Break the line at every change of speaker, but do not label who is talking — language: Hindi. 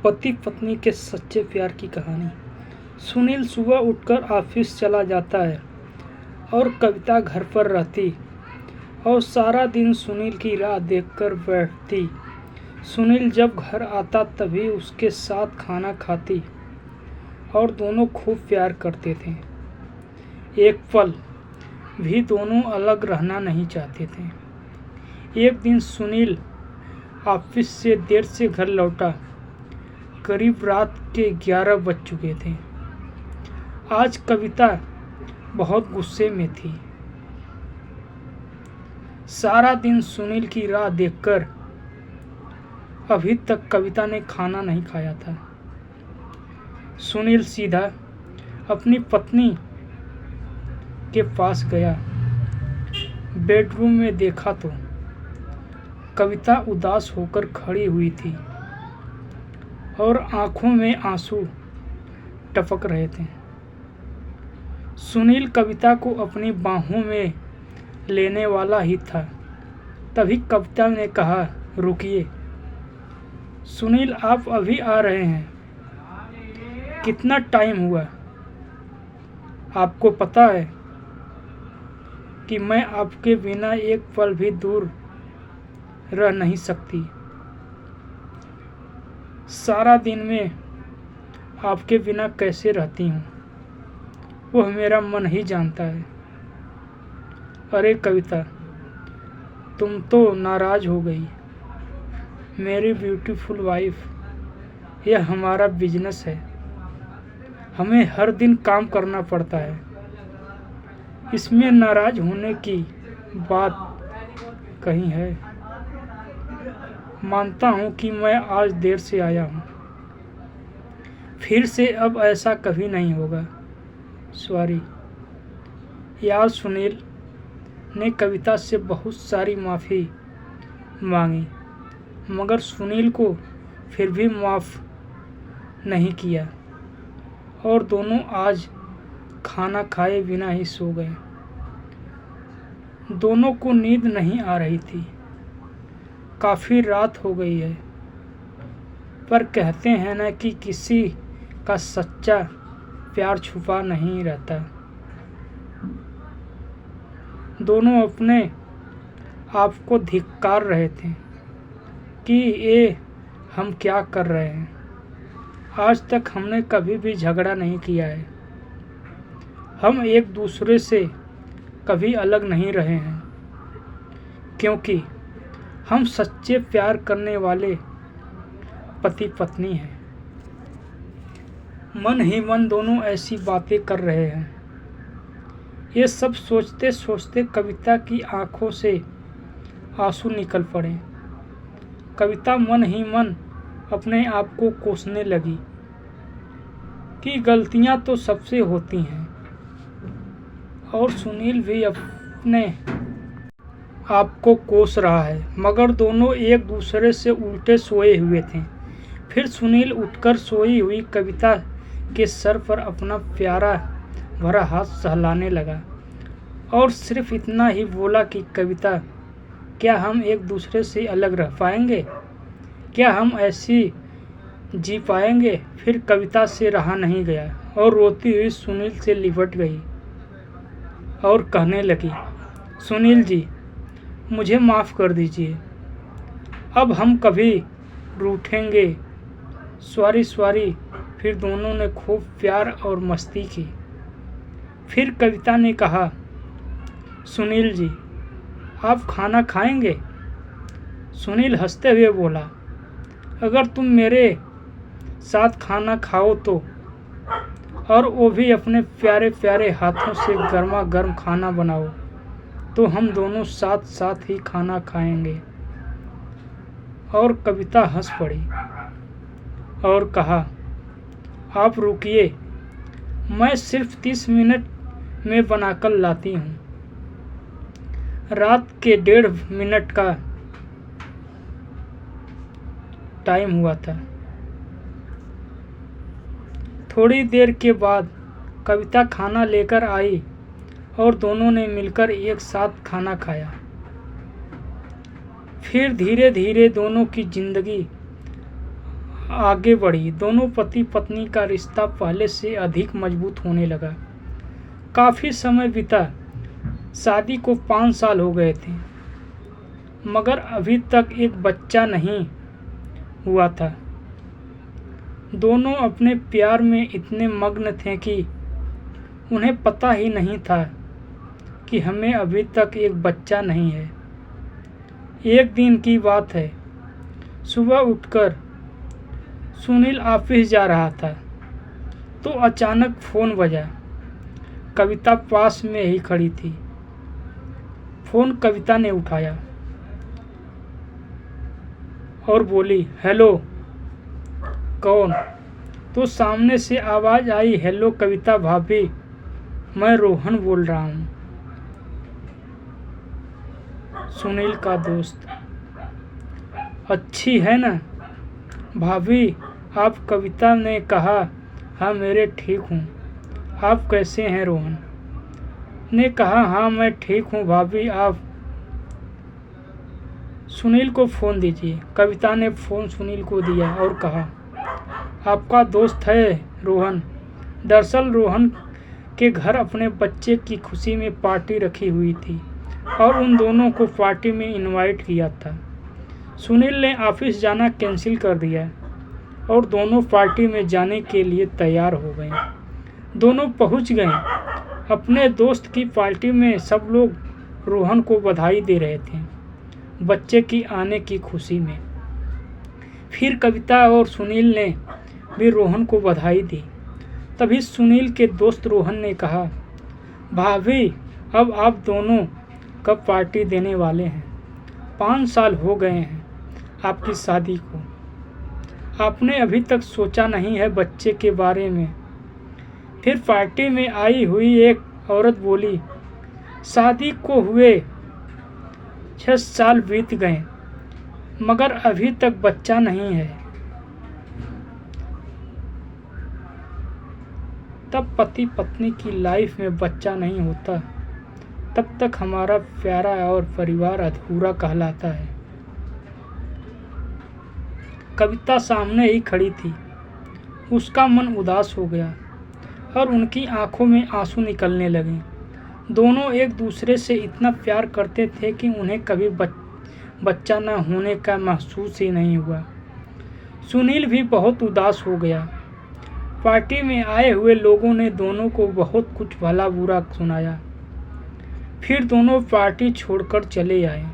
पति पत्नी के सच्चे प्यार की कहानी। सुनील सुबह उठकर ऑफिस चला जाता है और कविता घर पर रहती और सारा दिन सुनील की राह देखकर बैठती। सुनील जब घर आता तभी उसके साथ खाना खाती और दोनों खूब प्यार करते थे। एक पल भी दोनों अलग रहना नहीं चाहते थे। एक दिन सुनील ऑफिस से देर से घर लौटा। करीब रात के 11 बज चुके थे। आज कविता बहुत गुस्से में थी। सारा दिन सुनील की राह देखकर अभी तक कविता ने खाना नहीं खाया था। सुनील सीधा अपनी पत्नी के पास गया। बेडरूम में देखा तो कविता उदास होकर खड़ी हुई थी और आंखों में आंसू टपक रहे थे। सुनील कविता को अपनी बाहों में लेने वाला ही था, तभी कविता ने कहा, रुकिए सुनील, आप अभी आ रहे हैं? कितना टाइम हुआ? आपको पता है कि मैं आपके बिना एक पल भी दूर रह नहीं सकती। सारा दिन में आपके बिना कैसे रहती हूँ वह मेरा मन ही जानता है। अरे कविता, तुम तो नाराज हो गई। मेरी ब्यूटीफुल वाइफ, यह हमारा बिजनेस है, हमें हर दिन काम करना पड़ता है। इसमें नाराज होने की बात कहीं है? मानता हूँ कि मैं आज देर से आया हूँ, फिर से अब ऐसा कभी नहीं होगा। सॉरी यार। सुनील ने कविता से बहुत सारी माफ़ी मांगी, मगर सुनील को फिर भी माफ़ नहीं किया और दोनों आज खाना खाए बिना ही सो गए। दोनों को नींद नहीं आ रही थी। काफ़ी रात हो गई है, पर कहते हैं ना कि किसी का सच्चा प्यार छुपा नहीं रहता। दोनों अपने आप को धिक्कार रहे थे कि ये हम क्या कर रहे हैं। आज तक हमने कभी भी झगड़ा नहीं किया है। हम एक दूसरे से कभी अलग नहीं रहे हैं, क्योंकि हम सच्चे प्यार करने वाले पति पत्नी हैं। मन ही मन दोनों ऐसी बातें कर रहे हैं। ये सब सोचते सोचते कविता की आंखों से आंसू निकल पड़े। कविता मन ही मन अपने आप को कोसने लगी कि गलतियां तो सबसे होती हैं और सुनील भी अपने आप को कोस रहा है, मगर दोनों एक दूसरे से उल्टे सोए हुए थे। फिर सुनील उठकर सोई हुई कविता के सर पर अपना प्यारा भरा हाथ सहलाने लगा और सिर्फ इतना ही बोला कि कविता, क्या हम एक दूसरे से अलग रह पाएंगे? क्या हम ऐसी जी पाएंगे? फिर कविता से रहा नहीं गया और रोती हुई सुनील से लिपट गई और कहने लगी, सुनील जी, मुझे माफ़ कर दीजिए, अब हम कभी रूठेंगे। Sorry sorry. फिर दोनों ने खूब प्यार और मस्ती की। फिर कविता ने कहा, सुनील जी, आप खाना खाएंगे? सुनील हंसते हुए बोला, अगर तुम मेरे साथ खाना खाओ तो, और वो भी अपने प्यारे प्यारे हाथों से गर्मा गर्म खाना बनाओ, तो हम दोनों साथ साथ ही खाना खाएंगे। और कविता हंस पड़ी और कहा, आप रुकिए, मैं सिर्फ 30 मिनट में बनाकर लाती हूँ। रात के 1.5 मिनट का टाइम हुआ था। थोड़ी देर के बाद कविता खाना लेकर आई और दोनों ने मिलकर एक साथ खाना खाया। फिर धीरे धीरे दोनों की जिंदगी आगे बढ़ी। दोनों पति पत्नी का रिश्ता पहले से अधिक मजबूत होने लगा। काफ़ी समय बीता, शादी को 5 साल हो गए थे, मगर अभी तक एक बच्चा नहीं हुआ था। दोनों अपने प्यार में इतने मग्न थे कि उन्हें पता ही नहीं था कि हमें अभी तक एक बच्चा नहीं है। एक दिन की बात है, सुबह उठकर सुनील ऑफिस जा रहा था तो अचानक फ़ोन बजा। कविता पास में ही खड़ी थी। फ़ोन कविता ने उठाया और बोली, हेलो। कौन? तो सामने से आवाज़ आई, हेलो कविता भाभी, मैं रोहन बोल रहा हूँ, सुनील का दोस्त। अच्छी है ना भाभी आप? कविता ने कहा, हाँ मेरे ठीक हूँ, आप कैसे हैं? रोहन ने कहा, हाँ मैं ठीक हूँ भाभी। आप सुनील को फ़ोन दीजिए। कविता ने फ़ोन सुनील को दिया और कहा, आपका दोस्त है रोहन। दरअसल रोहन के घर अपने बच्चे की खुशी में पार्टी रखी हुई थी और उन दोनों को पार्टी में इनवाइट किया था। सुनील ने ऑफिस जाना कैंसिल कर दिया और दोनों पार्टी में जाने के लिए तैयार हो गए। दोनों पहुंच गए अपने दोस्त की पार्टी में। सब लोग रोहन को बधाई दे रहे थे बच्चे की आने की खुशी में। फिर कविता और सुनील ने भी रोहन को बधाई दी। तभी सुनील के दोस्त रोहन ने कहा, भाभी अब आप दोनों कब पार्टी देने वाले हैं? 5 साल हो गए हैं आपकी शादी को, आपने अभी तक सोचा नहीं है बच्चे के बारे में। फिर पार्टी में आई हुई एक औरत बोली, शादी को हुए 6 साल बीत गए मगर अभी तक बच्चा नहीं है। तब पति पत्नी की लाइफ में बच्चा नहीं होता तब तक हमारा प्यारा और परिवार अधूरा कहलाता है। कविता सामने ही खड़ी थी। उसका मन उदास हो गया और उनकी आंखों में आंसू निकलने लगे। दोनों एक दूसरे से इतना प्यार करते थे कि उन्हें कभी बच्चा न होने का महसूस ही नहीं हुआ। सुनील भी बहुत उदास हो गया। पार्टी में आए हुए लोगों ने दोनों को बहुत कुछ भला बुरा सुनाया। फिर दोनों पार्टी छोड़कर चले आए।